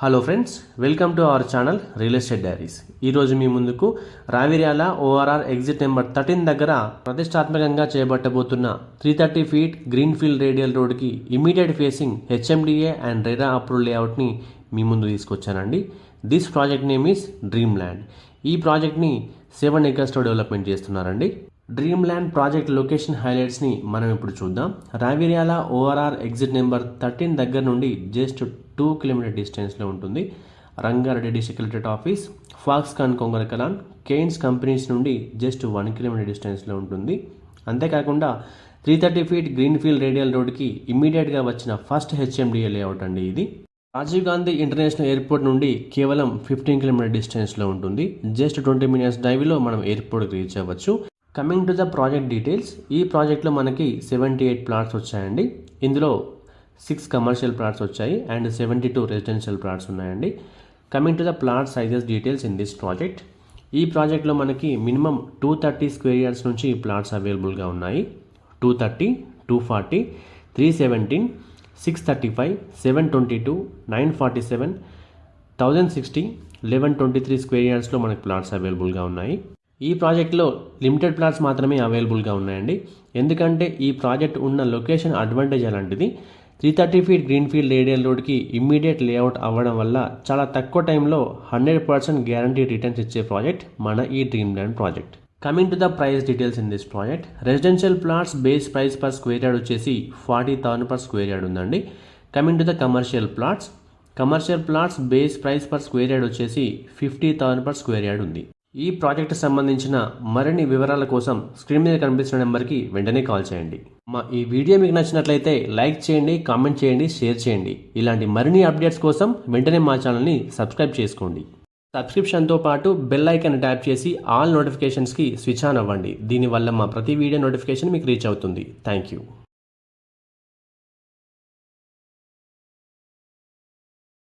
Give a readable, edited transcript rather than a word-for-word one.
Hello friends, welcome to our channel real estate diaries. ఈరోజు మీ ముందుకు Raviryal ORR exit number 13 దగ్గర ప్రతిష్టాత్మకంగా చేపట్టబోతున్న 330 ఫీట్ గ్రీన్ ఫీల్డ్ రేడియల్ రోడ్కి immediate facing HMDA and RERA approved లేఅవుట్ని మీ ముందు తీసుకొచ్చానండి. This project name is dream land. ఈ ప్రాజెక్ట్ని 7 acres డెవలప్మెంట్ చేస్తున్నారండి. డ్రీమ్ ల్యాండ్ ప్రాజెక్ట్ లొకేషన్ హైలైట్స్ని మనం ఇప్పుడు చూద్దాం. రావిర్యాల ఓఆర్ఆర్ ఎగ్జిట్ నెంబర్ 13 దగ్గర నుండి జస్ట్ 2 కిలోమీటర్ డిస్టెన్స్లో ఉంటుంది. Rangareddy district collectorate office, Foxconn Kongarakalan, Kaynes companies నుండి జస్ట్ 1 కిలోమీటర్ డిస్టెన్స్లో ఉంటుంది. అంతేకాకుండా 330 ఫీట్ గ్రీన్ ఫీల్డ్ రేడియల్ రోడ్కి ఇమ్మీడియట్గా వచ్చిన ఫస్ట్ హెచ్ఎండిఏ లేఅవుట్ అండి ఇది. రాజీవ్ గాంధీ ఇంటర్నేషనల్ ఎయిర్పోర్ట్ నుండి కేవలం 15 కిలోమీటర్ డిస్టెన్స్లో ఉంటుంది. జస్ట్ 20 minutes డ్రైవ్లో మనం ఎయిర్పోర్ట్కి రీచ్ అవ్వచ్చు. Coming to the project details, ఈ ప్రాజెక్ట్లో మనకి 78 ప్లాట్స్ వచ్చాయండి. ఇందులో 6 కమర్షియల్ ప్లాట్స్ వచ్చాయి అండ్ 72 రెసిడెన్షియల్ ప్లాట్స్ ఉన్నాయండి. Coming to the plot sizes details in this project, ఈ ప్రాజెక్ట్లో మనకి మినిమం 230 square yards నుంచి ప్లాట్స్ అవైలబుల్గా ఉన్నాయి. 230, 240, 317, 635, 722, 947, 1060, 1123 square yardsలో మనకి ప్లాట్స్ అవైలబుల్గా ఉన్నాయి. ఈ ప్రాజెక్ట్లో లిమిటెడ్ ప్లాట్స్ మాత్రమే అవైలబుల్గా ఉన్నాయండి. ఎందుకంటే ఈ ప్రాజెక్ట్ ఉన్న లొకేషన్ అడ్వాంటేజ్ అలాంటిది. 330 ఫీట్ గ్రీన్ ఫీల్డ్ రేడియల్ రోడ్కి ఇమ్మీడియట్ లేఅవుట్ అవ్వడం వల్ల చాలా తక్కువ టైంలో 100% గ్యారంటీ రిటర్న్స్ ఇచ్చే ప్రాజెక్ట్ మన ఈ dream land project. Coming to the price details in this project, residential plots base price per square yard వచ్చేసి 40,000 per square yard ఉందండి. Coming to the commercial plots base price per square yard వచ్చేసి 50,000 per square yard ఉంది. ఈ project సంబంధించిన మరిన్ని వివరాల కోసం screen మీద కనిపిస్తున్న నెంబర్కి వెంటనే కాల్ చేయండి. ఈ వీడియో మీకు నచ్చినట్లయితే లైక్ చేయండి, కామెంట్ చేయండి, షేర్ చేయండి. ఇలాంటి మరిన్ని అప్డేట్స్ కోసం వెంటనే మా ఛానల్ని సబ్స్క్రైబ్ చేసుకోండి. సబ్స్క్రిప్షన్తో పాటు బెల్ ఐకాన్ ట్యాప్ చేసి ఆల్ నోటిఫికేషన్స్కి స్విచ్ ఆన్ అవ్వండి. దీనివల్ల మా ప్రతి వీడియో నోటిఫికేషన్ మీకు రీచ్ అవుతుంది. Thank you.